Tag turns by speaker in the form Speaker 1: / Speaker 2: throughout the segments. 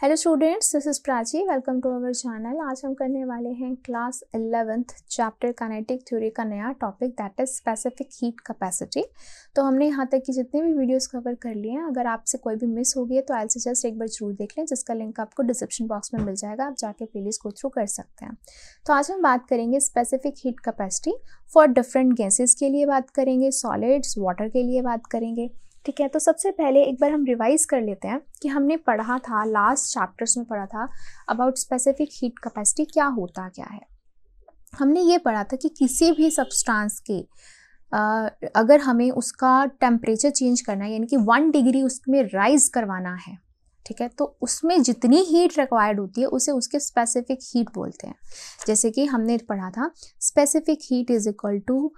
Speaker 1: Hello students, this is Prachi. Welcome to our channel. आज हम करने वाले हैं class 11th chapter kinetic theory का नया topic, that is specific heat capacity. तो हमने यहाँ तक की जितने भी वीडियोस कवर कर लिए हैं, अगर आपसे कोई भी मिस हो गई है तो आई सजेस्ट एक बार जरूर देख लें, जिसका लिंक आपको डिस्क्रिप्शन बॉक्स में मिल जाएगा। आप जाके प्लेलिस्ट गो थ्रू कर सकते हैं। तो आज हम बात करेंगे specific heat capacity for different gases के लिए बात करेंगे, सॉलिड्स, वाटर के लिए बात करेंगे। ठीक है, तो सबसे पहले एक बार हम रिवाइज कर लेते हैं कि हमने पढ़ा था, लास्ट चैप्टर्स में पढ़ा था अबाउट स्पेसिफिक हीट कैपेसिटी क्या होता क्या है। हमने ये पढ़ा था कि किसी भी सब्सटेंस के अगर हमें उसका टेम्परेचर चेंज करना है, यानी कि 1 डिग्री उसमें राइज करवाना है, ठीक है, तो उसमें जितनी हीट रिक्वायर्ड होती है उसे उसके स्पेसिफिक हीट बोलते हैं। जैसे कि हमने पढ़ा था specific heat is equal to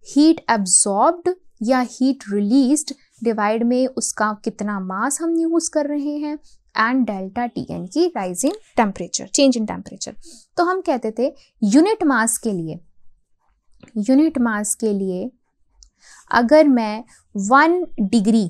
Speaker 1: heat absorbed या हीट रिलीज्ड डिवाइड में उसका कितना मास हम यूज कर रहे हैं एंड डेल्टा टी, यानी कि rising temperature, change in temperature. तो हम कहते थे यूनिट मास के लिए अगर मैं 1 डिग्री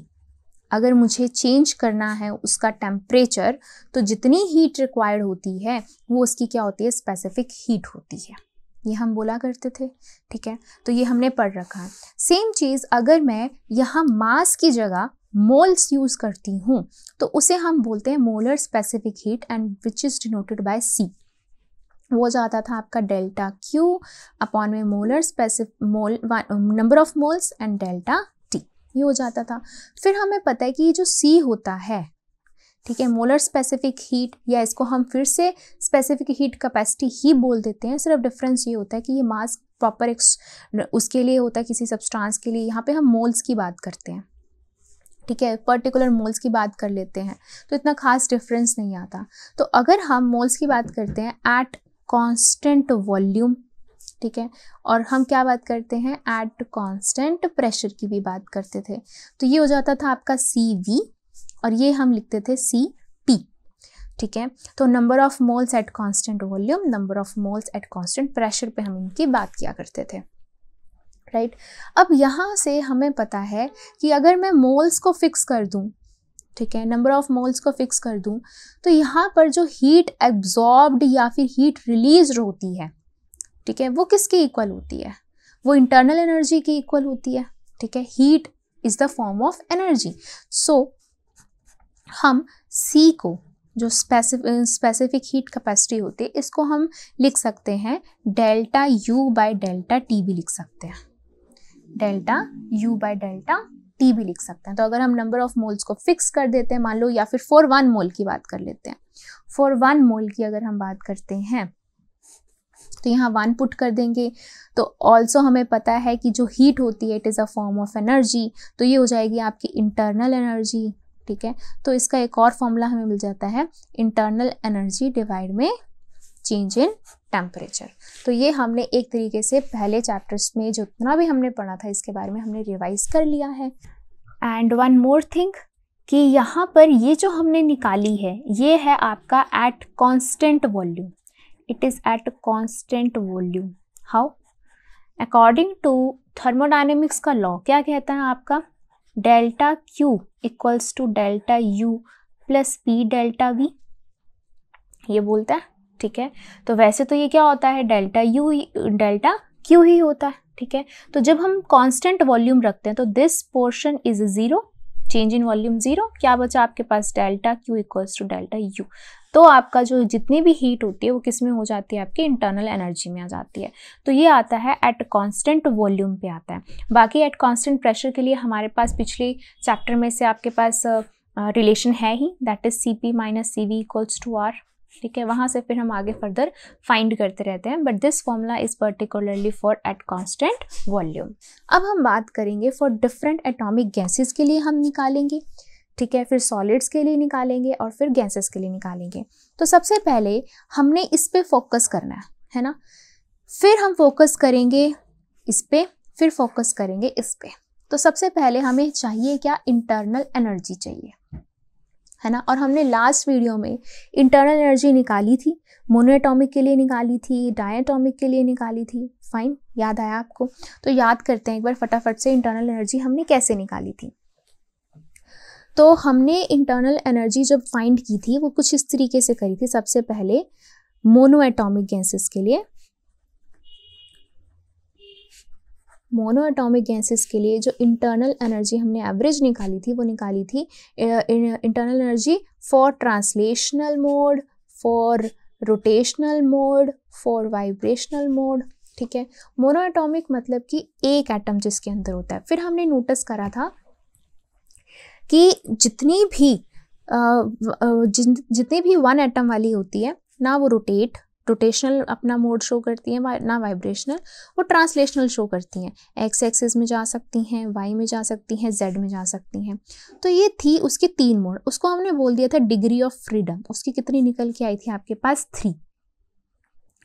Speaker 1: अगर मुझे चेंज करना है उसका टेम्परेचर, तो जितनी हीट रिक्वायर्ड होती है वो उसकी क्या होती है, स्पेसिफिक हीट होती है। ये हम बोला करते थे, ठीक है, तो ये हमने पढ़ रखा है। सेम चीज़ अगर मैं यहाँ मास की जगह मोल्स यूज करती हूँ तो उसे हम बोलते हैं molar specific heat and which is denoted by C. वो जाता था आपका डेल्टा क्यू अपॉन में molar number of moles and delta T, ये हो जाता था। फिर हमें पता है कि ये जो सी होता है, ठीक है, मोलर स्पेसिफिक हीट, या इसको हम फिर से स्पेसिफिक हीट कैपेसिटी ही बोल देते हैं। सिर्फ डिफरेंस ये होता है कि ये मास प्रॉपर उसके लिए होता है किसी सब्सटेंस के लिए। यहाँ पे हम मोल्स की बात करते हैं, ठीक है, पर्टिकुलर मोल्स की बात कर लेते हैं, तो इतना खास डिफरेंस नहीं आता। तो अगर हम मोल्स की बात करते हैं एट कांस्टेंट वॉल्यूम, ठीक है, और हम क्या बात करते हैं, एट कांस्टेंट प्रेशर की भी बात करते थे, तो ये हो जाता था आपका CV और ये हम लिखते थे CP, ठीक है। तो number of moles eight constant volume, number of moles at constant pressure पे हम इनकी बात किया करते थे, राइट। अब यहाँ से हमें पता है कि अगर मैं मोल्स को फिक्स कर दूँ, ठीक है, नंबर ऑफ मोल्स को फिक्स कर दूँ, तो यहाँ पर जो हीट एब्जॉर्ब्ड या फिर हीट रिलीज होती है, ठीक है, वो किसकी इक्वल होती है, वो इंटरनल एनर्जी की इक्वल होती है, ठीक है। Heat is the form of energy. So हम C को, जो स्पेसिफिक हीट कैपेसिटी होती है, इसको हम लिख सकते हैं delta U by delta T भी लिख सकते हैं, delta U by delta T भी लिख सकते हैं। तो अगर हम नंबर ऑफ मोल्स को फिक्स कर देते हैं, मान लो, या फिर फॉर 1 मोल की बात कर लेते हैं, फॉर 1 मोल की अगर हम बात करते हैं तो यहाँ 1 पुट कर देंगे। तो ऑल्सो हमें पता है कि जो हीट होती है it is a form of energy, तो ये हो जाएगी आपकी इंटरनल एनर्जी, ठीक है। तो इसका एक और फॉर्मूला हमें मिल जाता है, इंटरनल एनर्जी डिवाइड में चेंज इन टेम्परेचर। तो ये हमने एक तरीके से पहले चैप्टर्स में जितना भी हमने पढ़ा था इसके बारे में हमने रिवाइज कर लिया है। एंड वन मोर थिंग कि यहाँ पर ये जो हमने निकाली है ये है आपका at constant volume, it is at constant volume. How? According to thermodynamics का लॉ क्या कहता है आपका, delta Q equals to delta U plus P delta V, ये बोलता है, ठीक है। तो वैसे तो ये क्या होता है, डेल्टा Q ही होता है, ठीक है। तो जब हम कांस्टेंट वॉल्यूम रखते हैं तो this portion is 0, change in volume 0, क्या बचा आपके पास, delta Q equals to delta U। तो आपका जो जितनी भी हीट होती है वो किस में हो जाती है, आपकी इंटरनल एनर्जी में आ जाती है। तो ये आता है एट कांस्टेंट वॉल्यूम पे आता है। बाकी एट कांस्टेंट प्रेशर के लिए हमारे पास पिछले चैप्टर में से आपके पास रिलेशन है ही, that is CP minus CV equals to R, ठीक है। वहाँ से फिर हम आगे फर्दर फाइंड करते रहते हैं, but this formula is particularly for eight constant volume. अब हम बात करेंगे फॉर डिफरेंट एटॉमिक गैसेस के लिए हम निकालेंगे, ठीक है, फिर सॉलिड्स के लिए निकालेंगे और फिर गैसेस के लिए निकालेंगे। तो सबसे पहले हमने इस पे फोकस करना है ना, फिर हम फोकस करेंगे इस पे, फिर फोकस करेंगे इस पे। तो सबसे पहले हमें चाहिए क्या, इंटरनल एनर्जी चाहिए, है ना। और हमने लास्ट वीडियो में इंटरनल एनर्जी निकाली थी, मोनोएटॉमिक के लिए निकाली थी, डायटॉमिक के लिए निकाली थी, फाइन, याद आया आपको। तो याद करते हैं एक बार फटाफट से इंटरनल एनर्जी हमने कैसे निकाली थी। तो हमने इंटरनल एनर्जी जब फाइंड की थी वो कुछ इस तरीके से करी थी। सबसे पहले मोनो एटॉमिक गैसेस के लिए, मोनो एटॉमिक गैसेस के लिए जो इंटरनल एनर्जी हमने एवरेज निकाली थी वो निकाली थी internal energy for translational mode, for rotational mode, for vibrational mode. ठीक है, मोनो एटॉमिक मतलब कि एक एटम जिसके अंदर होता है। फिर हमने नोटिस करा था कि जितनी भी वन एटम वाली होती है ना वो रोटेशनल अपना मोड शो करती है ना वाइब्रेशनल, वो ट्रांसलेशनल शो करती हैं। एक्स एक्सिस में जा सकती हैं, वाई में जा सकती हैं, जेड में जा सकती हैं। तो ये थी उसके 3 मोड। उसको हमने बोल दिया था डिग्री ऑफ फ्रीडम। उसकी कितनी निकल के आई थी आपके पास? 3।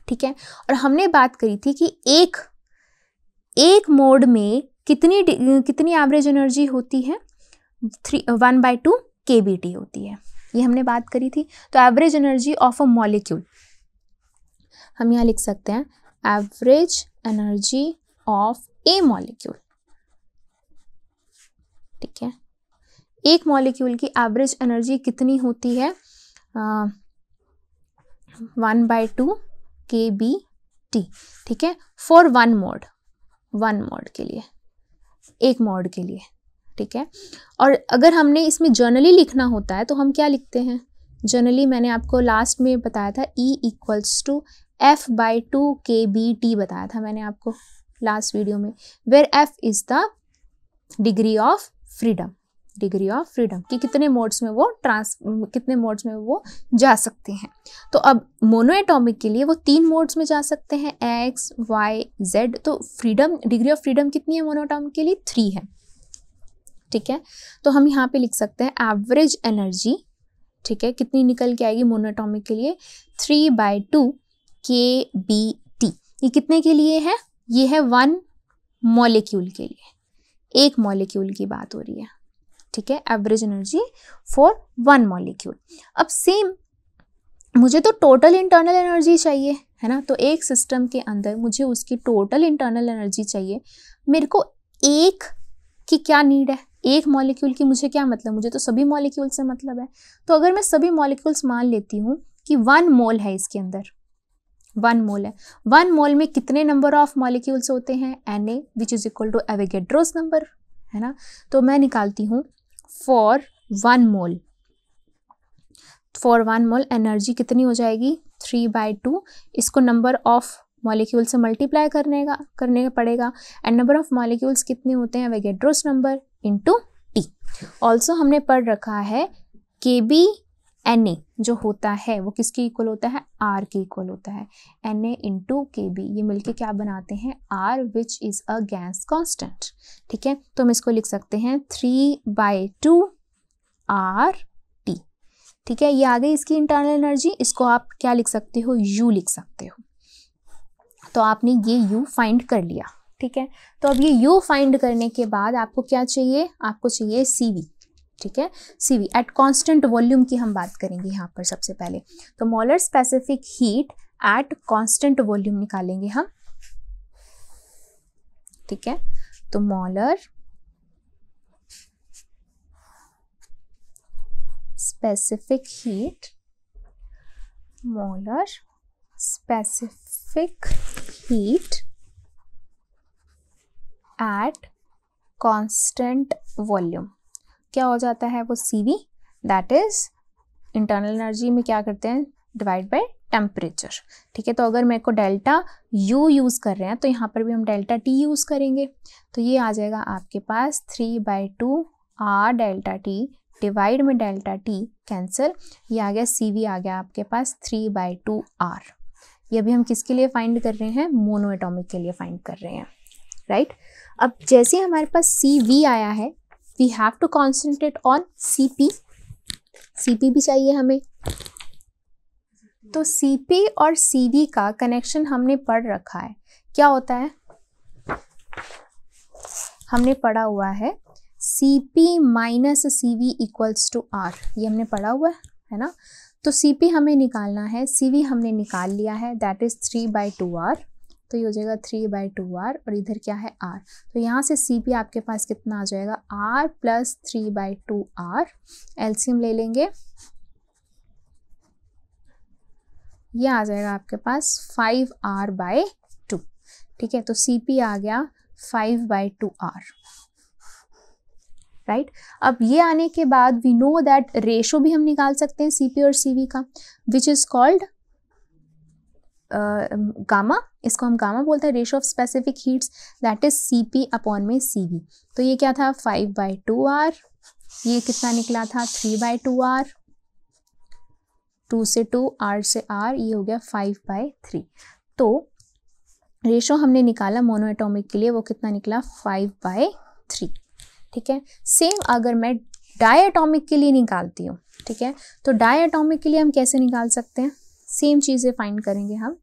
Speaker 1: ठीक है, और हमने बात करी थी कि एक मोड में कितनी एवरेज एनर्जी होती है? 1/2 kBT होती है, ये हमने बात करी थी। तो average energy of a molecule हम यहाँ लिख सकते हैं, average energy of A molecule. ठीक है, एक मॉलिक्यूल की एवरेज एनर्जी कितनी होती है? 1/2 kBT। ठीक है, फॉर वन मोड के लिए, एक मोड के लिए। ठीक है, और अगर हमने इसमें जर्नली लिखना होता है तो हम क्या लिखते हैं? जर्नली मैंने आपको लास्ट में बताया था, E = F/2 kBT बताया था मैंने आपको लास्ट वीडियो में, where F is the degree of freedom कि कितने मोड्स में वो जा सकते हैं। तो अब मोनो एटॉमिक के लिए वो 3 मोड्स में जा सकते हैं, X, Y, Z। तो डिग्री ऑफ फ्रीडम कितनी है मोनो एटॉमिक के लिए? 3 है। ठीक है, तो हम यहाँ पे लिख सकते हैं एवरेज एनर्जी। ठीक है, कितनी निकल के आएगी मोनो एटॉमिक के लिए? 3/2 kBT। ये कितने के लिए है? ये है 1 मॉलिक्यूल के लिए, एक मॉलिक्यूल की बात हो रही है। ठीक है, एवरेज एनर्जी फॉर 1 मॉलिक्यूल। अब सेम मुझे तो टोटल इंटरनल एनर्जी चाहिए, है ना। तो एक सिस्टम के अंदर मुझे उसकी टोटल इंटरनल एनर्जी चाहिए। मेरे को एक की क्या नीड है? एक मॉलिक्यूल की मुझे क्या मतलब? मुझे तो सभी मॉलिक्यूल से मतलब है। तो अगर मैं सभी मॉलिक्यूल्स मान लेती हूँ कि 1 मोल है, इसके अंदर 1 मोल है, 1 मोल में कितने नंबर ऑफ मॉलिक्यूल्स होते हैं? Na which is equal to Avogadro's number, है ना। तो मैं निकालती हूँ फॉर 1 मोल एनर्जी कितनी हो जाएगी? 3/2। इसको नंबर ऑफ मॉलिक्यूल से मल्टीप्लाई करने का पड़ेगा। एंड नंबर ऑफ मॉलिक्यूल्स कितने होते हैं? Avogadro's number into T। Also हमने पढ़ रखा है kBNA जो होता है वो किसके इक्वल होता है? R के इक्वल होता है। Na इंटू kB, ये मिलके क्या बनाते हैं? R which is a gas constant. ठीक है, तो हम इसको लिख सकते हैं 3/2 RT। ठीक है, ये आ गई इसकी इंटरनल एनर्जी। इसको आप क्या लिख सकते हो? U लिख सकते हो। तो आपने ये U फाइंड कर लिया। ठीक है, तो अब ये U फाइंड करने के बाद आपको क्या चाहिए? आपको चाहिए CV। ठीक है, CV एट कांस्टेंट वॉल्यूम की हम बात करेंगे यहाँ पर सबसे पहले। तो molar specific heat at constant volume निकालेंगे हम। ठीक है, तो molar specific heat at constant volume क्या हो जाता है? वो CV, that is internal energy में क्या करते हैं? Divide by temperature. ठीक है, तो अगर मेरे को डेल्टा U यूज़ कर रहे हैं तो यहाँ पर भी हम डेल्टा T यूज़ करेंगे। तो ये आ जाएगा आपके पास 3/2 R डेल्टा T डिवाइड में डेल्टा T कैंसिल, ये आ गया CV आ गया आपके पास 3/2 R। ये भी हम किसके लिए फाइंड कर रहे हैं? मोनो एटॉमिक के लिए फाइंड कर रहे हैं, राइट। अब जैसे हमारे पास CV आया है, we have to concentrate on CP भी चाहिए हमें। तो CP और CV का कनेक्शन हमने पढ़ रखा है। क्या होता है? हमने पढ़ा हुआ है CP - CV = R, ये हमने पढ़ा हुआ है ना। तो CP हमें निकालना है, CV हमने निकाल लिया है, दैट इज 3/2 R। तो ये हो जाएगा 3/2r और इधर क्या है r। तो यहाँ से Cp आपके पास कितना आ जाएगा r प्लस 3/2r। एलसीएम ले लेंगे, ये आ जाएगा आपके पास 5r/2। ठीक है, तो Cp आ गया 5/2r, राइट। अब ये आने के बाद वी नो दैट रेशो भी हम निकाल सकते हैं Cp और Cv का, विच इज कॉल्ड गामा। इसको हम गामा बोलते हैं, ratio of specific heats, that is Cp upon में Cv। तो ये क्या था 5/2r, ये कितना निकला था 3/2r, 2 से 2, r से r, ये हो गया 5/3। तो रेशो हमने निकाला मोनोएटॉमिक के लिए, वो कितना निकला 5/3। ठीक है, सेम अगर मैं डायएटॉमिक के लिए निकालती हूँ, ठीक है, तो डायएटॉमिक के लिए हम कैसे निकाल सकते हैं, सेम चीजें फाइंड करेंगे हम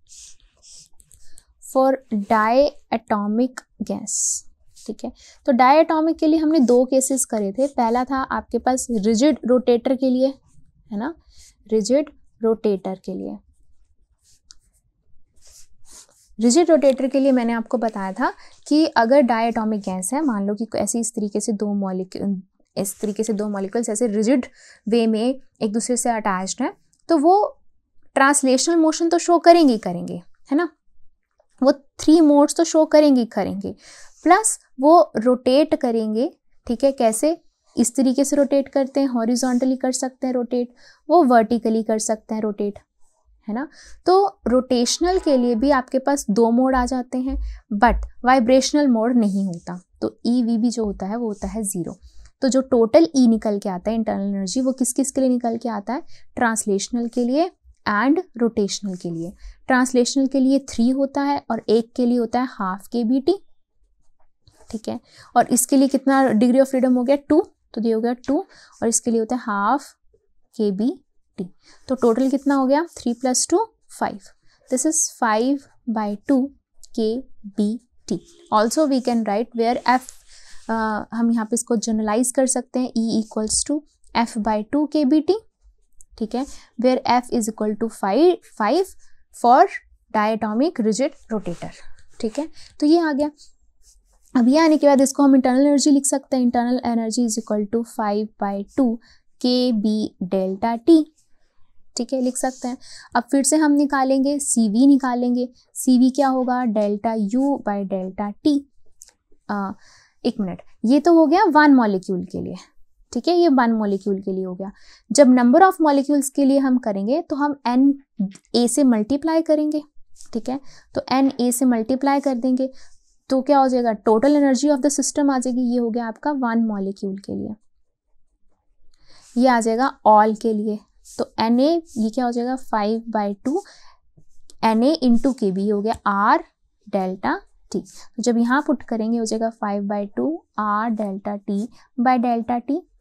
Speaker 1: फॉर डायएटॉमिक गैस। ठीक है, तो डायएटॉमिक के लिए हमने 2 केसेस करे थे। पहला था आपके पास रिजिड रोटेटर के लिए, है ना, रिजिड रोटेटर के लिए। रिजिड रोटेटर के लिए मैंने आपको बताया था कि अगर डायएटॉमिक गैस है, मान लो कि ऐसी इस तरीके से दो मॉलिक्यूल्स ऐसे रिजिड वे में एक दूसरे से अटैच्ड हैं, तो वो ट्रांसलेशनल मोशन तो शो करेंगे ही करेंगे, है ना, वो 3 मोड्स तो शो करेंगे ही करेंगे, प्लस वो रोटेट करेंगे। ठीक है, कैसे, इस तरीके से रोटेट करते हैं, हॉरिजॉन्टली कर सकते हैं रोटेट, वो वर्टिकली कर सकते हैं रोटेट, है ना। तो रोटेशनल के लिए भी आपके पास 2 मोड आ जाते हैं, बट वाइब्रेशनल मोड नहीं होता, तो EV भी जो होता है वो होता है 0। तो जो टोटल E निकल के आता है इंटरनल एनर्जी, वो किस किस के लिए निकल के आता है, ट्रांसलेशनल के लिए एंड रोटेशनल के लिए। ट्रांसलेशनल के लिए 3 होता है और एक के लिए होता है ½ kBt। ठीक है, और इसके लिए कितना डिग्री ऑफ फ्रीडम हो गया 2, तो ये हो गया 2, और इसके लिए होता है ½ kBt। तो टोटल कितना हो गया 3 + 2 5, this is 5/2 kBt। Also we can write where f, हम यहाँ पे इसको जनरलाइज कर सकते हैं, E = f/2 kBt। ठीक है, where f = 5 for diatomic rigid rotator. ठीक है, तो ये आ गया। अब ये आने के बाद इसको हम इंटरनल एनर्जी लिख सकते हैं, इंटरनल एनर्जी = 5/2 kB∆T। ठीक है, लिख सकते हैं। अब फिर से हम निकालेंगे Cv, निकालेंगे Cv क्या होगा ΔU/ΔT। एक मिनट, ये तो हो गया 1 मॉलिक्यूल के लिए। ठीक है, ये 1 मॉलिक्यूल के लिए हो गया। जब नंबर ऑफ मॉलिक्यूल्स के लिए हम करेंगे तो हम Na से मल्टीप्लाई करेंगे। ठीक है, तो Na से मल्टीप्लाई कर देंगे तो क्या हो जाएगा, total energy of the system आ जाएगी। ये हो गया आपका 1 मॉलिक्यूल के लिए, ये आ जाएगा ऑल के लिए। तो Na ये क्या हो जाएगा 5/2 Na × kB, ये हो गया R∆T। तो जब यहाँ पुट करेंगे हो जाएगा 5/2 R∆T/ΔT,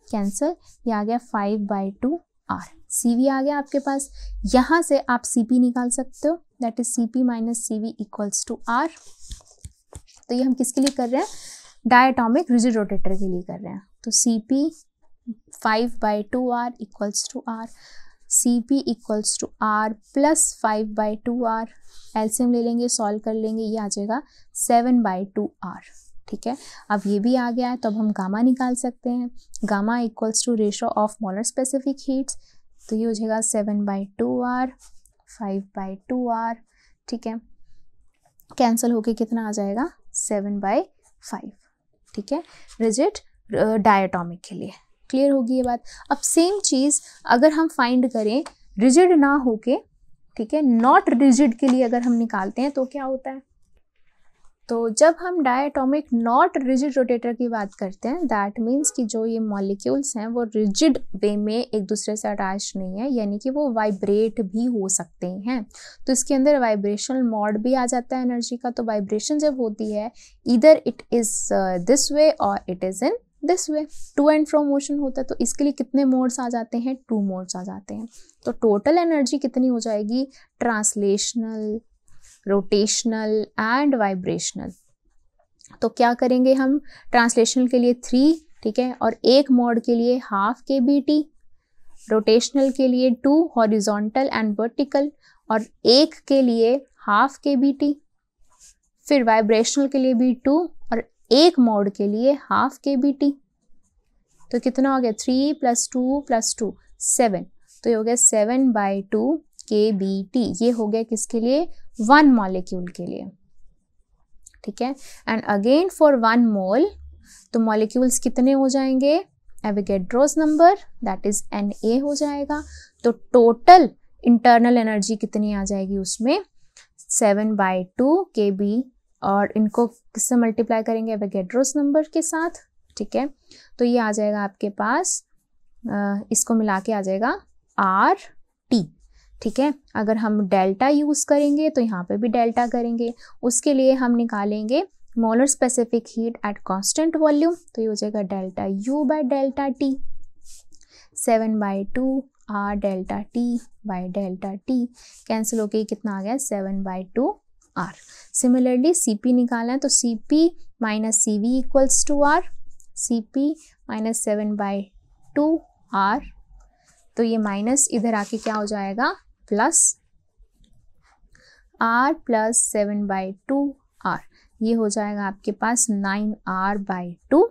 Speaker 1: कैंसिल, ये आ गया 5/2R। Cv आ गया आपके पास। यहाँ से आप Cp निकाल सकते हो, that is Cp - Cv = R। तो ये हम किसके लिए कर रहे हैं, डायटोमिक रिजिड रोटेटर के लिए कर रहे हैं। तो Cp 5/2R = R, Cp = R + 5/2R। LCM ले लेंगे, सॉल्व कर लेंगे, ये आ जाएगा 7/2R। ठीक है, अब ये भी आ गया है, तो अब हम गामा निकाल सकते हैं। Gamma = ratio of molar specific heats, तो ये हो जाएगा 7/2R 5/2R। ठीक है, कैंसिल होके कितना आ जाएगा 7/5। ठीक है, रिजिड डायटोमिक के लिए। क्लियर होगी ये बात। अब सेम चीज़ अगर हम फाइंड करें रिजिड ना होके, ठीक है, नॉट रिजिड के लिए अगर हम निकालते हैं तो क्या होता है, तो जब हम डायटोमिक नॉट रिजिड रोटेटर की बात करते हैं, दैट मीन्स कि जो ये मॉलिक्यूल्स हैं वो रिजिड वे में एक दूसरे से अटैच नहीं है, यानी कि वो वाइब्रेट भी हो सकते हैं। तो इसके अंदर वाइब्रेशनल मोड भी आ जाता है एनर्जी का। तो वाइब्रेशन जब होती है, इधर इट इज दिस वे और it is in this way, to and fro motion होता है। तो इसके लिए कितने मोड्स आ जाते हैं, 2 मोड्स आ जाते हैं। तो टोटल एनर्जी कितनी हो जाएगी, ट्रांसलेशनल, रोटेशनल एंड वाइब्रेशनल। तो क्या करेंगे हम, ट्रांसलेशनल के लिए 3, ठीक है, और एक मोड के लिए ½ kBt, रोटेशनल के लिए 2 हॉरिजॉन्टल एंड वर्टिकल, और एक के लिए ½ kBt। फिर वाइब्रेशनल के लिए भी 2 और एक मोड के लिए हाफ kBt। तो कितना हो गया 3 + 2 + 2 7, तो ये हो गया 7/2 kBt। ये हो गया किसके लिए 1 मॉलिक्यूल के लिए, ठीक है। एंड अगेन फॉर 1 मोल तो मॉलिक्यूल्स कितने हो जाएंगे, Avogadro's number that is Na हो जाएगा। तो टोटल इंटरनल एनर्जी कितनी आ जाएगी उसमें 7/2 kB, और इनको किससे मल्टीप्लाई करेंगे एवोगैड्रोस नंबर के साथ, ठीक है। तो ये आ जाएगा आपके पास इसको मिला के आ जाएगा RT, ठीक है। अगर हम डेल्टा यूज़ करेंगे तो यहाँ पे भी डेल्टा करेंगे, उसके लिए हम निकालेंगे molar specific heat at constant volume, तो ये हो जाएगा delta U/ΔT 7/2 R delta T/ΔT cancel हो गई, कितना आ गया 7/2 R। सिमिलरली Cp निकालना है तो Cp - Cv = R, Cp - 7/2 R, तो ये माइनस इधर आके क्या हो जाएगा प्लस R + 7/2 R, ये हो जाएगा आपके पास 9R/2।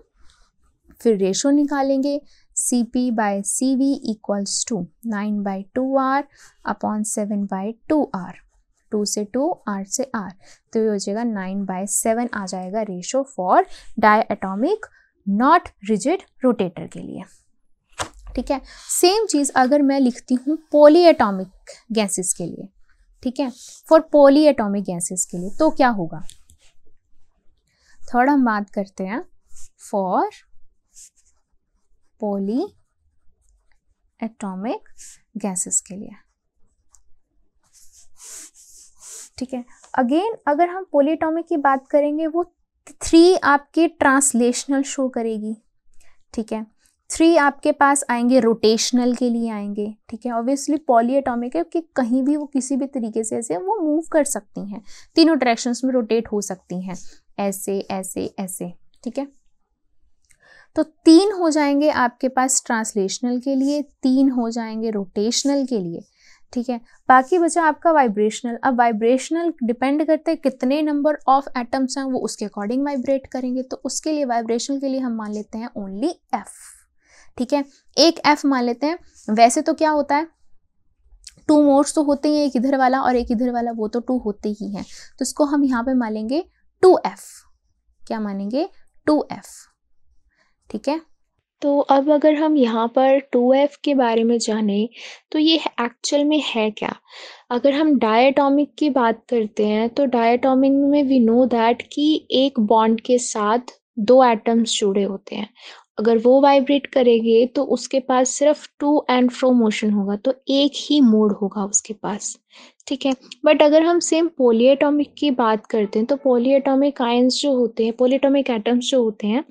Speaker 1: फिर रेशो निकालेंगे Cp/Cv = 9/2R अपॉन 7/2R, 2 से 2 R से R, तो ये हो जाएगा 9/7 आ जाएगा ratio for diatomic not rigid rotator के लिए, ठीक है। सेम चीज़ अगर मैं लिखती हूँ पॉलीएटॉमिक गैसेस के लिए, ठीक है, फॉर पॉलीएटॉमिक गैसेस के लिए तो क्या होगा, थोड़ा हम बात करते हैं फॉर पॉली एटॉमिक गैसेस के लिए, ठीक है। अगेन अगर हम पॉलीएटॉमिक की बात करेंगे वो 3 आपके ट्रांसलेशनल शो करेगी, ठीक है। 3 आपके पास आएंगे रोटेशनल के लिए आएंगे, ठीक है। ऑब्वियसली पॉलीएटॉमिक है कि कहीं भी वो किसी भी तरीके से ऐसे वो मूव कर सकती हैं, तीनों डायरेक्शंस में रोटेट हो सकती हैं, ऐसे ऐसे ऐसे, ठीक है। तो 3 हो जाएंगे आपके पास ट्रांसलेशनल के लिए, 3 हो जाएंगे रोटेशनल के लिए, ठीक है। बाकी बचा आपका वाइब्रेशनल। अब वाइब्रेशनल डिपेंड करते हैं कितने नंबर ऑफ एटम्स हैं वो उसके अकॉर्डिंग वाइब्रेट करेंगे, तो उसके लिए वाइब्रेशनल के लिए हम मान लेते हैं ओनली F, ठीक है, एक F मान लेते हैं। वैसे तो क्या होता है 2 मोड्स तो होते ही हैं, एक इधर वाला और एक इधर वाला, वो तो 2 होते ही हैं, तो इसको हम यहाँ पे मानेंगे 2F, क्या मानेंगे 2F, ठीक है।
Speaker 2: तो अब अगर हम यहाँ पर 2F के बारे में जानें तो ये एक्चुअल में है क्या। अगर हम डायटॉमिक की बात करते हैं तो डायटॉमिक में वी नो दैट कि एक बॉन्ड के साथ 2 एटम्स जुड़े होते हैं, अगर वो वाइब्रेट करेंगे तो उसके पास सिर्फ टू एंड फ्रो मोशन होगा, तो एक ही मोड होगा उसके पास, ठीक है। बट अगर हम सेम पॉलीएटॉमिक की बात करते हैं तो पॉलीएटॉमिक आयंस जो होते हैं, पॉलीएटॉमिक एटम्स जो होते हैं,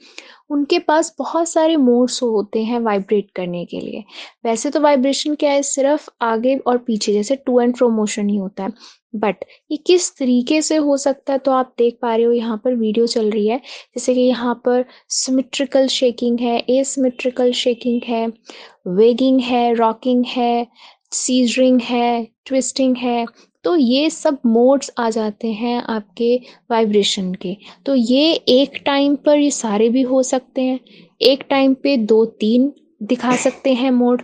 Speaker 2: उनके पास बहुत सारे मोड्स होते हैं वाइब्रेट करने के लिए। वैसे तो वाइब्रेशन क्या है, सिर्फ आगे और पीछे जैसे टू एंड फ्रो मोशन ही होता है, बट ये किस तरीके से हो सकता है तो आप देख पा रहे हो यहाँ पर वीडियो चल रही है, जैसे कि यहाँ पर सिमेट्रिकल शेकिंग है, एसिमेट्रिकल शेकिंग है, वेगिंग है, रॉकिंग है, सीजरिंग है, ट्विस्टिंग है, तो ये सब मोड्स आ जाते हैं आपके वाइब्रेशन के। तो ये एक टाइम पर ये सारे भी हो सकते हैं, एक टाइम पे 2-3 दिखा सकते हैं मोड।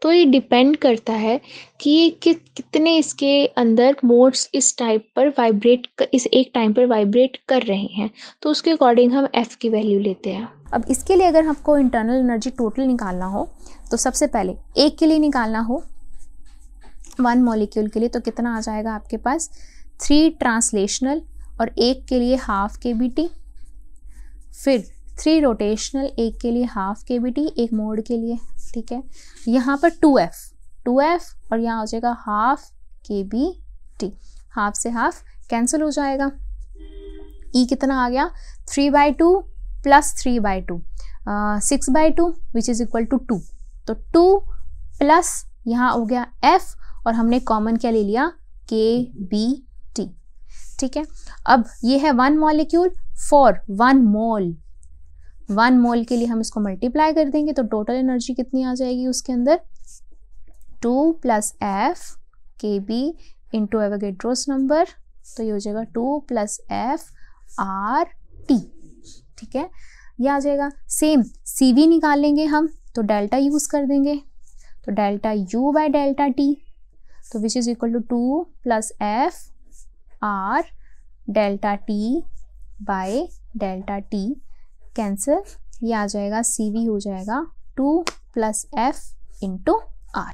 Speaker 2: तो ये डिपेंड करता है कि ये कितने इसके अंदर मोड्स इस टाइप पर इस एक टाइम पर वाइब्रेट कर रहे हैं, तो उसके अकॉर्डिंग हम F की वैल्यू लेते हैं।
Speaker 1: अब इसके लिए अगर हमको इंटरनल एनर्जी टोटल निकालना हो तो सबसे पहले एक के लिए निकालना हो 1 मॉलिक्यूल के लिए, तो कितना आ जाएगा आपके पास 3 ट्रांसलेशनल और एक के लिए हाफ kBt, फिर 3 रोटेशनल, एक के लिए हाफ kBt, एक मोड के लिए, ठीक है। यहाँ पर 2F और यहाँ हो जाएगा हाफ kBt, हाफ से हाफ कैंसिल हो जाएगा, E कितना आ गया 3/2 plus 3/2 6/2 which is equal to 2, तो 2 प्लस यहाँ हो गया F और हमने कॉमन क्या ले लिया kBt, ठीक है। अब ये है 1 मॉलिक्यूल फॉर 1 मोल, 1 मोल के लिए हम इसको मल्टीप्लाई कर देंगे तो टोटल एनर्जी कितनी आ जाएगी उसके अंदर 2 + F kB into Avogadro's number तो ये हो जाएगा 2 + FRT, ठीक है, ये आ जाएगा। सेम CV निकालेंगे हम, तो डेल्टा यूज़ कर देंगे, तो delta U by delta T, तो which is equal to 2 + FR delta T by delta T, cancel, ये आ जाएगा CV हो जाएगा 2 + F × R।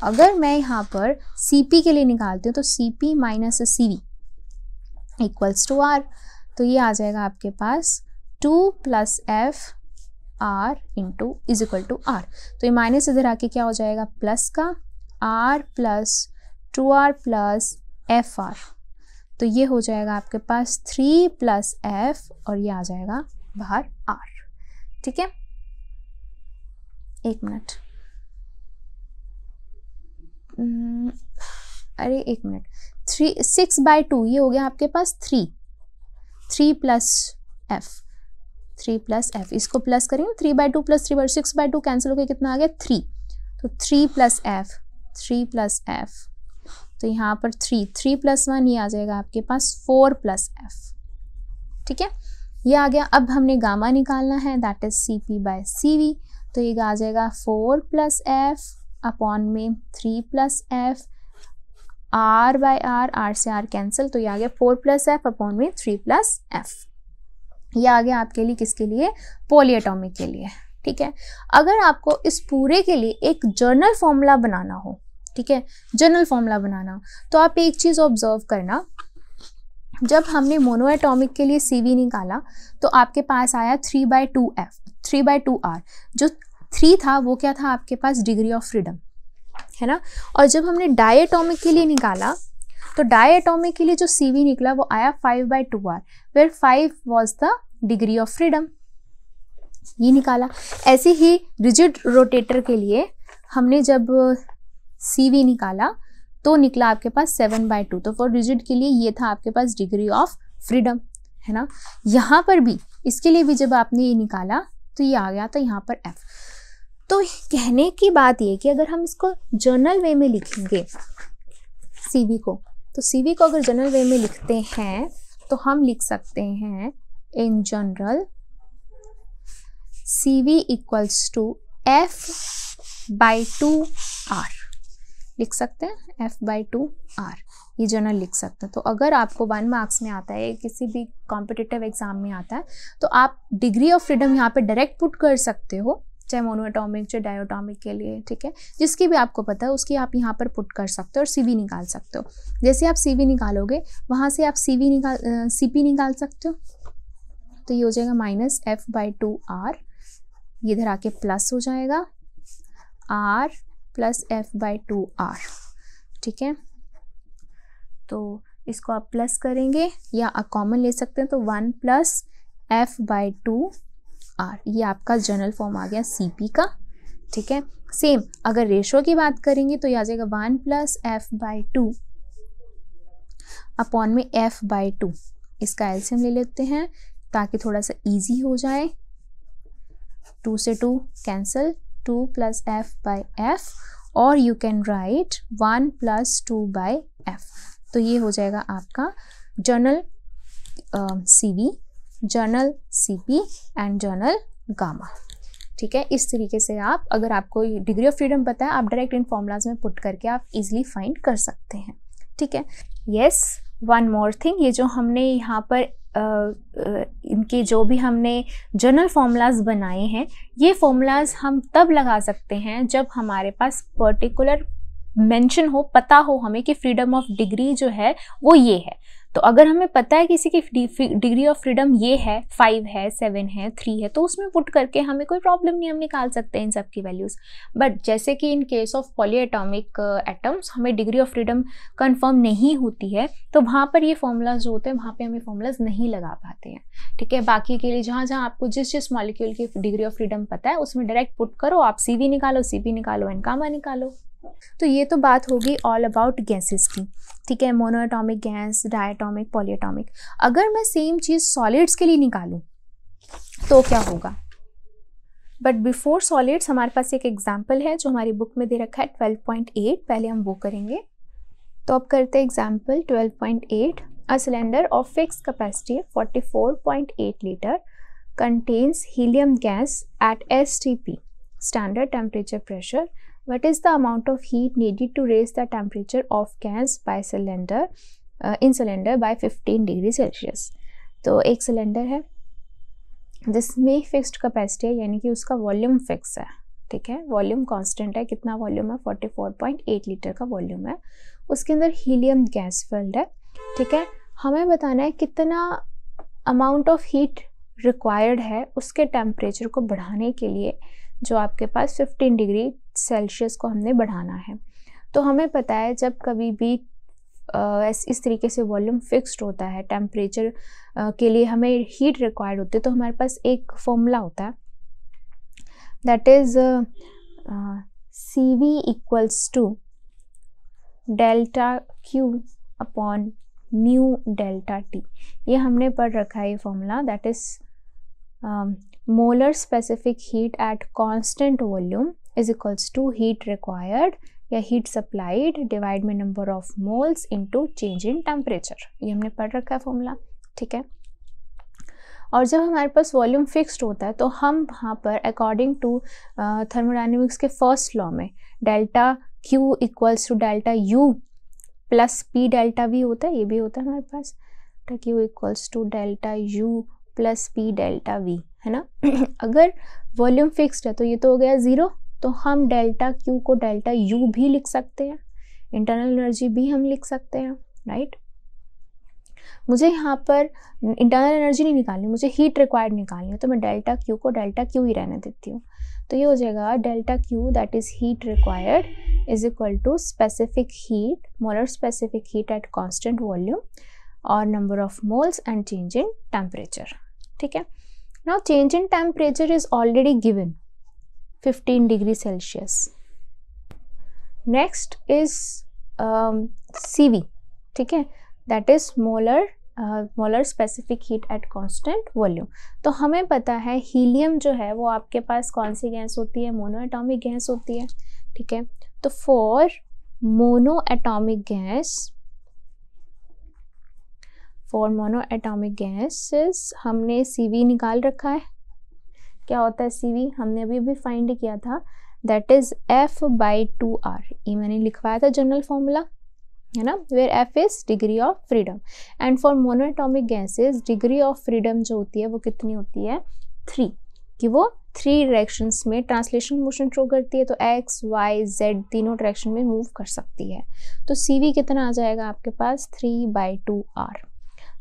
Speaker 1: अगर मैं यहाँ पर CP के लिए निकालती हूँ तो CP minus CV equals to R, तो ये आ जाएगा आपके पास 2 + FR is equal to R, तो ये माइनस इधर आके क्या हो जाएगा प्लस का R + 2R + FR, तो ये हो जाएगा आपके पास 3 + F और ये आ जाएगा बाहर R, ठीक है। एक मिनट, अरे एक मिनट, 6/2 ये हो गया आपके पास 3 + F, 3 + F, इसको प्लस करेंगे 3/2 + 3/2, 6/2 कैंसिल हो गया, कितना आ गया 3, तो 3 + F, 3 + F, तो यहाँ पर 3 + 1 ये आ जाएगा आपके पास 4 + F, ठीक है, ये आ गया। अब हमने गामा निकालना है, दैट इज CP/CV, तो ये आ जाएगा 4 + F अपॉन में 3 + F, R/R, R से R कैंसिल, तो ये आ गया 4 + F अपॉन में 3 + F, ये आ गया आपके लिए, किसके लिए, पॉलीएटॉमिक के लिए, ठीक है। अगर आपको इस पूरे के लिए एक जर्नल फॉर्मूला बनाना हो, ठीक है, जर्नल फॉर्मूला बनाना, तो आप एक चीज़ ऑब्जर्व करना, जब हमने मोनोएटॉमिक के लिए CV निकाला तो आपके पास आया 3/2F, 3/2R, जो 3 था वो क्या था आपके पास, डिग्री ऑफ फ्रीडम, है ना। और जब हमने डायएटॉमिक के लिए निकाला तो डायएटॉमिक के लिए जो CV निकला वो आया 5/2R, where 5 was the degree of freedom, ये निकाला। ऐसे ही रिजिड रोटेटर के लिए हमने जब CV निकाला तो निकला आपके पास 7/2, तो फॉर रिजिड के लिए ये था आपके पास डिग्री ऑफ फ्रीडम, है ना। यहाँ पर भी, इसके लिए भी जब आपने ये निकाला तो ये आ गया था यहाँ पर F। तो कहने की बात ये कि अगर हम इसको जर्नल वे में लिखेंगे CV को, तो CV को अगर जर्नल वे में लिखते हैं तो हम लिख सकते हैं in general CV equals to F/2R, लिख सकते हैं F/2R, ये जर्नल लिख सकते हैं। तो अगर आपको 1 मार्क्स में आता है, किसी भी कॉम्पिटिटिव एग्जाम में आता है, तो आप डिग्री ऑफ फ्रीडम यहाँ पे डायरेक्ट पुट कर सकते हो, चाहे मोनोएटॉमिक चाहे डायटॉमिक के लिए, ठीक है, जिसकी भी आपको पता है उसकी आप यहाँ पर पुट कर सकते हो और CV निकाल सकते हो। जैसे आप CV निकालोगे वहाँ से आप CP निकाल सकते हो, तो ये हो जाएगा माइनस F/2R, ये इधर आके प्लस हो जाएगा R + F/2R, ठीक है। तो इसको आप प्लस करेंगे या आप कॉमन ले सकते हैं, तो 1 + F/2R, ये आपका जनरल फॉर्म आ गया CP का, ठीक है। सेम अगर रेशो की बात करेंगे तो ये आ जाएगा 1 + F/2 अपॉन में F/2, इसका एलसीएम ले लेते हैं ताकि थोड़ा सा इजी हो जाए, 2 से 2 कैंसिल, 2 + F/F, और यू कैन राइट 1 + 2/F, तो ये हो जाएगा आपका journal CV, journal CP and journal gamma, ठीक है। इस तरीके से आप, अगर आपको डिग्री ऑफ फ्रीडम पता है, आप डायरेक्ट इन फॉर्मूलाज में पुट करके आप इजीली फाइंड कर सकते हैं, ठीक है। यस, वन मोर थिंग, ये जो हमने यहाँ पर इनके जो भी हमने जनरल फॉर्मूलाज बनाए हैं, ये फॉर्मूलाज हम तब लगा सकते हैं जब हमारे पास पर्टिकुलर मेंशन हो, पता हो हमें कि फ्रीडम ऑफ डिग्री जो है वो ये है। तो अगर हमें पता है किसी की डिग्री ऑफ फ्रीडम ये है, 5 है, 7 है, 3 है, तो उसमें पुट करके हमें कोई प्रॉब्लम नहीं, हम निकाल सकते हैं इन सब की वैल्यूज़। बट जैसे कि in case of polyatomic atoms हमें डिग्री ऑफ फ्रीडम कंफर्म नहीं होती है, तो वहाँ पर ये फॉर्मूलाज जो होते हैं वहाँ पे हमें फॉर्मूलाज नहीं लगा पाते हैं, ठीक है। बाकी के लिए जहाँ जहाँ आपको जिस मॉलिक्यूल की डिग्री ऑफ फ्रीडम पता है उसमें डायरेक्ट पुट करो, आप CV निकालो, CP निकालो एंड गामा निकालो। तो ये तो बात होगी ऑल अबाउट गैसेस की, ठीक है, मोनोएटॉमिक गैस, डायटॉमिक, पॉलीएटॉमिक। अगर मैं सेम चीज़ सॉलिड्स के लिए निकालूं तो क्या होगा? बट बिफोर सॉलिड्स हमारे पास एक एग्जाम्पल है जो हमारी बुक में दे रखा है 12.8, पहले हम वो करेंगे। तो अब करते हैं example 12.8। A cylinder of fixed capacity 44.8 liter contains helium gas at STP, standard temperature pressure. What is the amount of heat needed to raise the temperature of gas by cylinder in cylinder by 15 degree Celsius? तो एक cylinder है जिसमें fixed capacity है, यानी कि उसका volume fix है, ठीक है, वॉल्यूम कांस्टेंट है. कितना वॉल्यूम है? 44.8 लीटर का वॉल्यूम है. उसके अंदर हीलियम गैस फिल्ड है, ठीक है. हमें बताना है कितना अमाउंट ऑफ हीट रिक्वायर्ड है उसके टेम्परेचर को बढ़ाने के लिए, जो आपके पास 15 डिग्री सेल्सियस को हमने बढ़ाना है. तो हमें पता है जब कभी भी इस तरीके से वॉल्यूम फिक्स्ड होता है, टेम्परेचर के लिए हमें हीट रिक्वायर्ड होती है, तो हमारे पास एक फॉर्मूला होता है, that is CV equals to delta Q upon mu delta T. ये हमने पढ़ रखा है ये formula, that is molar specific heat at constant volume is equals to heat required या हीट सप्लाइड डिवाइड में number of moles into change in temperature. ये हमने पढ़ रखा है फॉर्मूला, ठीक है. और जब हमारे पास वॉल्यूम फिक्स्ड होता है तो हम वहाँ पर अकॉर्डिंग टू थर्मोडायनेमिक्स के फर्स्ट लॉ में delta Q equals to delta U plus P delta V होता है, ये भी होता है हमारे पास, delta Q equals to delta U plus P delta V, है ना. अगर वॉल्यूम फिक्स्ड है तो ये तो हो गया 0, तो हम डेल्टा Q को डेल्टा U भी लिख सकते हैं, इंटरनल एनर्जी भी हम लिख सकते हैं, राइट. मुझे यहाँ पर इंटरनल एनर्जी नहीं निकालनी, मुझे हीट रिक्वायर्ड निकालनी है, तो मैं डेल्टा Q को डेल्टा Q ही रहने देती हूँ. तो ये हो जाएगा delta Q that is heat required is equal to specific heat, molar specific heat at constant volume और number of moles and change in temperature, ठीक है. Now change in temperature is already given 15 degree Celsius. Next is CV, ठीक है, that is molar specific heat at constant volume. तो हमें पता है helium जो है वो आपके पास कौन सी गैस होती है? मोनो एटॉमिक गैस होती है, ठीक है. तो फॉर मोनो एटॉमिक गैसेस हमने CV निकाल रखा है. क्या होता है CV? हमने अभी भी फाइंड किया था, दैट इज F/2R. ये मैंने लिखवाया था जनरल फॉर्मूला, है ना, where F is degree of freedom. And for monoatomic gases degree of freedom जो होती है वो कितनी होती है? 3, कि वो 3 डायरेक्शंस में ट्रांसलेशन मोशन शो करती है, तो X, Y, Z तीनों डायरेक्शन में मूव कर सकती है. तो CV कितना आ जाएगा आपके पास? 3/2R.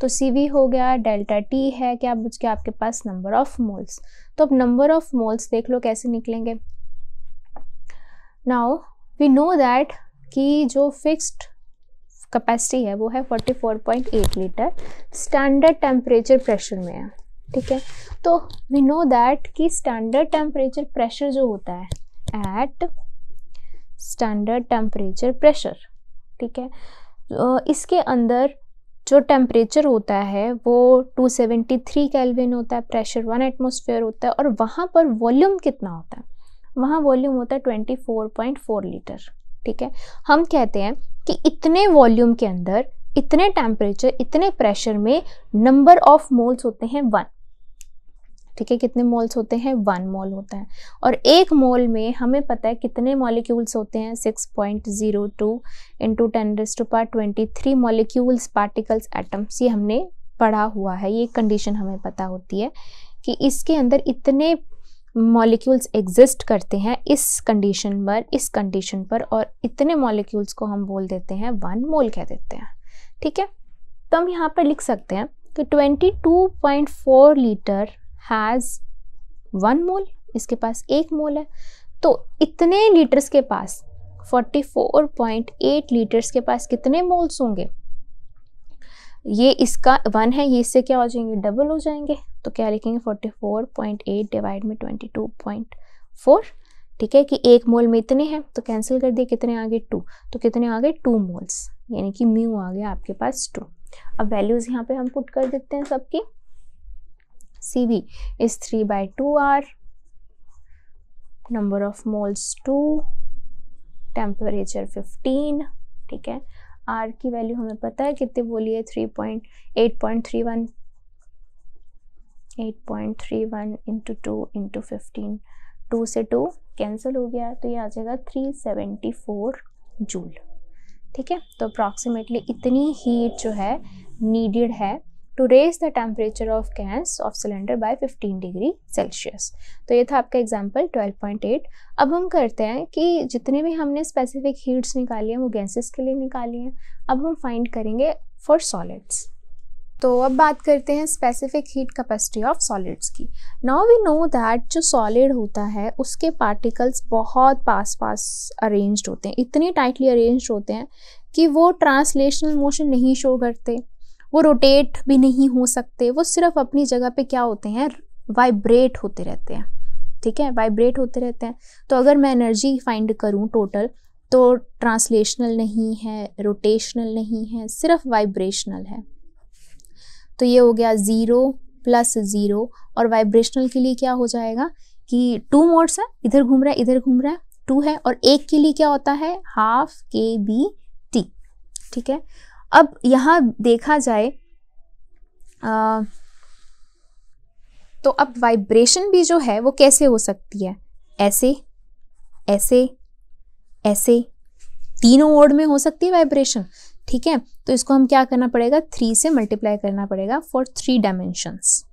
Speaker 1: तो CV हो गया, डेल्टा T है, क्या बच गया आपके पास? Number of moles. तो अब नंबर ऑफ मोल्स देख लो कैसे निकलेंगे. नाउ वी नो दैट कि जो फिक्स्ड कैपेसिटी है वो है 44.8 लीटर, स्टैंडर्ड टेम्परेचर प्रेशर में है, ठीक है. तो वी नो दैट कि स्टैंडर्ड टेम्परेचर प्रेशर जो होता है एट स्टैंडर्ड टेम्परेचर प्रेशर, ठीक है, इसके अंदर जो टेम्परेचर होता है वो 273 केल्विन होता है, प्रेशर 1 एटमॉस्फेयर होता है, और वहाँ पर वॉल्यूम कितना होता है? वहाँ वॉल्यूम होता है 24.4 लीटर, ठीक है. हम कहते हैं कि इतने वॉल्यूम के अंदर इतने टेम्परेचर इतने प्रेशर में नंबर ऑफ मोल्स होते हैं 1, ठीक है. कितने मोल्स होते हैं? 1 मोल होता है. और एक मोल में हमें पता है कितने मॉलिक्यूल्स होते हैं? 6.02 इंटू 10⁻23 मॉलिक्यूल्स, पार्टिकल्स, एटम्स. ये हमने पढ़ा हुआ है, ये कंडीशन हमें पता होती है कि इसके अंदर इतने मॉलिक्यूल्स एग्जिस्ट करते हैं इस कंडीशन पर, और इतने मॉलिक्यूल्स को हम बोल देते हैं 1 मोल कह देते हैं, ठीक है. तो हम यहाँ पर लिख सकते हैं कि 22.4 लीटर हैज़ 1 मोल, इसके पास 1 मोल है. तो इतने लीटर्स के पास 44.8 लीटर्स के पास कितने मोल्स होंगे? ये इसका 1 है, ये इससे क्या हो जाएंगे? डबल हो जाएंगे. तो क्या लिखेंगे? 44.8 डिवाइड में 22.4, ठीक है, कि 1 मोल में इतने हैं, तो कैंसिल कर दिए, कितने आगे? 2. तो कितने आगे? 2 मोल्स, यानी कि म्यू आ गया आपके पास 2. अब वैल्यूज यहाँ पे हम पुट कर देते हैं सबकी. CV is 3/2R, number of moles 2, temperature 15, ठीक है. आर की वैल्यू हमें पता है कितनी बोली है, 8.31 इंटू 2 इंटू 15, 2 से 2 कैंसिल हो गया, तो ये आ जाएगा 374 जूल। ठीक है, तो अप्रॉक्सीमेटली इतनी हीट जो है नीडेड है to raise the temperature of gas of cylinder by 15 degree Celsius. तो ये था आपका एग्जांपल 12.8। अब हम करते हैं कि जितने भी हमने स्पेसिफिक हीट्स निकाली हैं वो गैसेस के लिए निकाली हैं, अब हम फाइंड करेंगे फॉर सॉलिड्स। तो अब बात करते हैं specific heat capacity of solids की। नाउ वी नो दैट जो सॉलिड होता है उसके पार्टिकल्स बहुत पास अरेंज्ड होते हैं, इतने टाइटली अरेंज्ड होते हैं कि वो ट्रांसलेशनल मोशन नहीं शो करते, वो रोटेट भी नहीं हो सकते, वो सिर्फ अपनी जगह पे क्या होते हैं, वाइब्रेट होते रहते हैं। ठीक है, वाइब्रेट होते रहते हैं। तो अगर मैं एनर्जी फाइंड करूं टोटल, तो ट्रांसलेशनल नहीं है, रोटेशनल नहीं है, सिर्फ वाइब्रेशनल है। तो ये हो गया 0 + 0, और वाइब्रेशनल के लिए क्या हो जाएगा कि 2 मोड्स है, इधर घूम रहा है इधर घूम रहा है, 2 है, और एक के लिए क्या होता है ½ kBt। ठीक है, अब यहाँ देखा जाए तो अब वाइब्रेशन भी जो है वो कैसे हो सकती है, ऐसे ऐसे ऐसे, तीनों मोड में हो सकती है वाइब्रेशन। ठीक है, तो इसको हम क्या करना पड़ेगा, 3 से मल्टीप्लाई करना पड़ेगा फॉर 3 डायमेंशंस।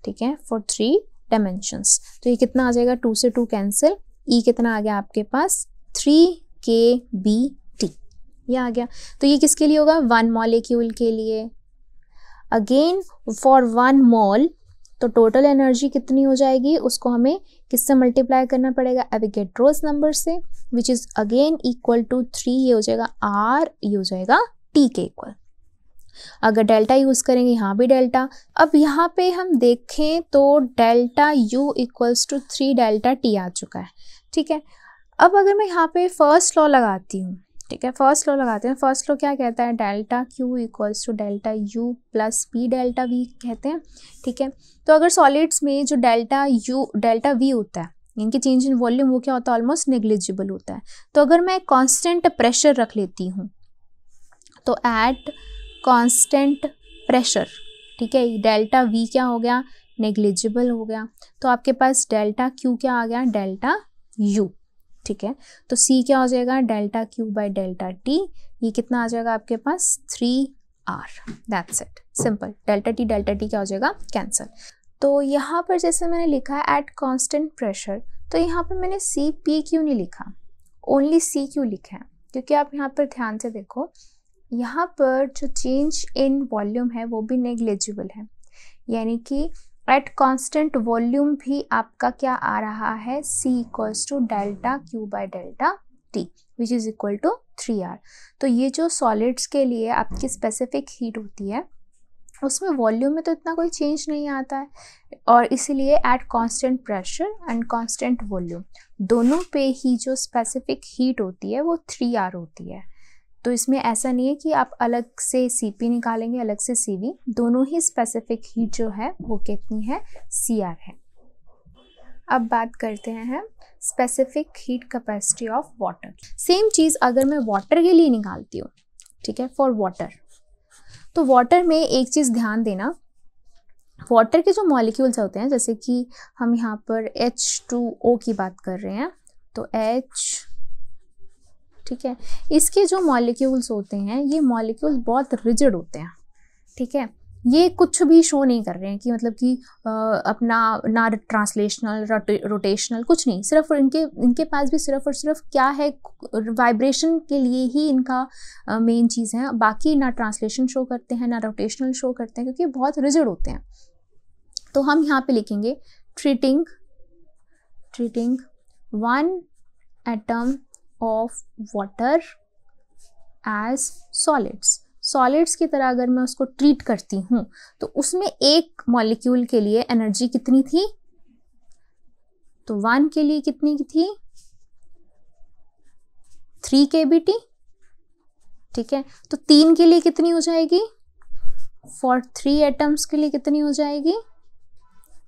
Speaker 1: ठीक है, फॉर 3 डायमेंशंस। तो ये कितना आ जाएगा, 2 से 2 कैंसिल, ई कितना आ गया आपके पास 3 kBt, ये आ गया। तो ये किसके लिए होगा, 1 मॉलिक्यूल के लिए। अगेन फॉर 1 मोल तो टोटल एनर्जी कितनी हो जाएगी, उसको हमें किससे मल्टीप्लाई करना पड़ेगा, एवोगैड्रोस नंबर से, which is again equal to 3, ये हो जाएगा R, ये हो जाएगा T के इक्वल। अगर डेल्टा यूज करेंगे, यहाँ भी डेल्टा। अब यहाँ पे हम देखें तो delta U equals to 3 delta T आ चुका है। ठीक है, अब अगर मैं यहाँ पे फर्स्ट लॉ लगाती हूँ, ठीक है, फर्स्ट लॉ लगाते हैं। फर्स्ट लॉ क्या कहता है, delta Q equals to delta U plus P delta V कहते हैं। ठीक है, तो अगर सॉलिड्स में जो डेल्टा V होता है, इनकी चेंज इन वॉल्यूम, वो क्या होता है, ऑलमोस्ट नेग्लिजिबल होता है। तो अगर मैं कांस्टेंट प्रेशर रख लेती हूँ, तो एट कांस्टेंट प्रेशर, ठीक है, डेल्टा V क्या हो गया, नेग्लिजिबल हो गया। तो आपके पास डेल्टा Q क्या आ गया, डेल्टा U। ठीक है, तो C क्या हो जाएगा, delta Q by delta T, ये कितना आ जाएगा आपके पास 3R। That's it, simple. Delta T क्या हो जाएगा, कैंसिल। तो यहाँ पर जैसे मैंने लिखा है एट कांस्टेंट प्रेशर, तो यहाँ पर मैंने CP क्यों नहीं लिखा, ओनली C क्यों लिखा है, क्योंकि आप यहाँ पर ध्यान से देखो, यहाँ पर जो चेंज इन वॉल्यूम है वो भी नेग्लिजिबल है, यानी कि एट कांस्टेंट वॉल्यूम भी आपका क्या आ रहा है, C equals to delta Q by delta T which is equal to 3R। तो ये जो सॉलिड्स के लिए आपकी स्पेसिफिक हीट होती है, उसमें वॉल्यूम में तो इतना कोई चेंज नहीं आता है, और इसीलिए at constant pressure and constant volume दोनों पे ही जो स्पेसिफिक हीट होती है वो 3R होती है। तो इसमें ऐसा नहीं है कि आप अलग से CP निकालेंगे, अलग से CV, दोनों ही स्पेसिफिक हीट जो है वो कितनी है, CR है। अब बात करते हैं specific heat capacity of water. Same चीज़ अगर मैं वाटर के लिए निकालती हूँ, ठीक है, फॉर वाटर, तो वाटर में एक चीज़ ध्यान देना, वाटर के जो मॉलिक्यूल्स होते हैं, जैसे कि हम यहाँ पर H2O की बात कर रहे हैं, तो H, ठीक है, इसके जो मॉलिक्यूल्स होते हैं, ये मॉलिक्यूल्स बहुत रिजिड होते हैं। ठीक है, ये कुछ भी शो नहीं कर रहे हैं कि मतलब कि अपना ना ट्रांसलेशनल रोटेशनल कुछ नहीं, सिर्फ इनके पास भी सिर्फ और सिर्फ क्या है, वाइब्रेशन के लिए ही इनका मेन चीज़ है, बाकी ना ट्रांसलेशन शो करते हैं ना रोटेशनल शो करते हैं, क्योंकि बहुत रिजिड होते हैं। तो हम यहाँ पे लिखेंगे treating 1 atom of water as solids की तरह अगर मैं उसको ट्रीट करती हूँ, तो उसमें एक मॉलिक्यूल के लिए एनर्जी कितनी थी, तो 1 के लिए कितनी थी, 3 kBt। ठीक है, तो 3 के लिए कितनी हो जाएगी, फॉर 3 एटम्स के लिए कितनी हो जाएगी,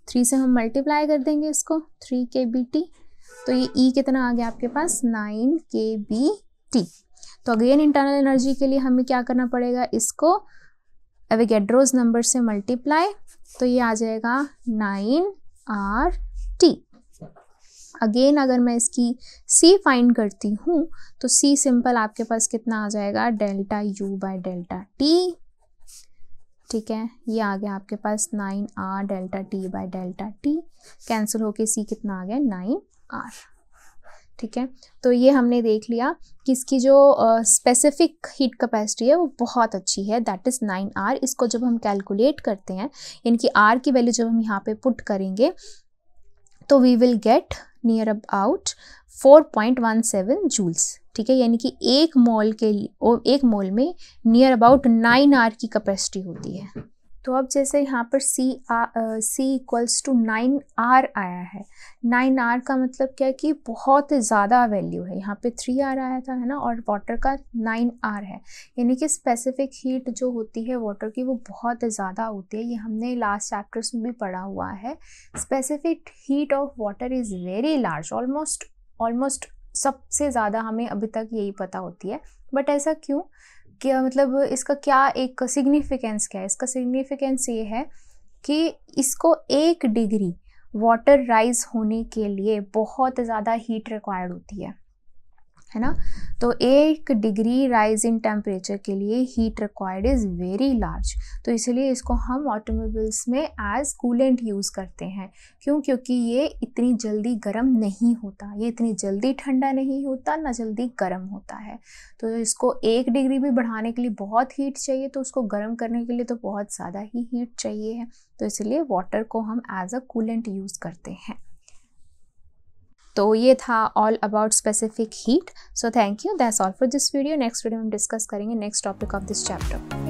Speaker 1: 3 से हम मल्टीप्लाई कर देंगे इसको, 3 kBt। तो ये E कितना आ गया आपके पास, 9 kBt। तो अगेन इंटरनल एनर्जी के लिए हमें क्या करना पड़ेगा, इसको एवोगैड्रोस नंबर से मल्टीप्लाई, तो ये आ जाएगा 9RT। अगेन अगर मैं इसकी C फाइंड करती हूँ तो C सिंपल आपके पास कितना आ जाएगा, delta U by delta T। ठीक है, ये आ गया आपके पास 9R delta T by delta T, cancel होके C कितना आ गया, 9R। ठीक है, तो ये हमने देख लिया कि इसकी जो स्पेसिफिक हीट कैपेसिटी है वो बहुत अच्छी है, दैट इज़ 9R। इसको जब हम कैलकुलेट करते हैं, यानी कि R की वैल्यू जब हम यहाँ पे पुट करेंगे तो we will get near about 4.17 joules. ठीक है, यानी कि एक मोल में नियर अबाउट 9R की कैपेसिटी होती है। तो अब जैसे यहाँ पर C इक्वल्स टू 9R आया है, 9R का मतलब क्या है कि बहुत ज़्यादा वैल्यू है। यहाँ पे 3R आया था, है ना, और वाटर का 9R है, यानी कि स्पेसिफिक हीट जो होती है वाटर की वो बहुत ज़्यादा होती है। ये हमने लास्ट चैप्टर्स में भी पढ़ा हुआ है। Specific heat of water is very large, almost सबसे ज़्यादा हमें अभी तक यही पता होती है। बट ऐसा क्यों, क्या मतलब इसका क्या एक सिग्निफिकेंस क्या है? इसका सिग्निफिकेंस ये है कि इसको 1 डिग्री वाटर राइज होने के लिए बहुत ज़्यादा हीट रिक्वायर्ड होती है ना। तो 1 डिग्री राइज इन टेम्परेचर के लिए heat required is very large. तो इसलिए इसको हम ऑटोमोबाइल्स में एज कूलेंट यूज़ करते हैं। क्यों? क्योंकि ये इतनी जल्दी गर्म नहीं होता, ये इतनी जल्दी ठंडा नहीं होता, ना जल्दी गर्म होता है। तो इसको 1 डिग्री भी बढ़ाने के लिए बहुत हीट चाहिए, तो उसको गर्म करने के लिए तो बहुत ज़्यादा ही हीट चाहिए है। तो इसलिए वाटर को हम एज अ कूलेंट यूज़ करते हैं। तो ये था all about specific heat. So thank you, that's all for this video. Next video में डिस्कस करेंगे next topic of this chapter.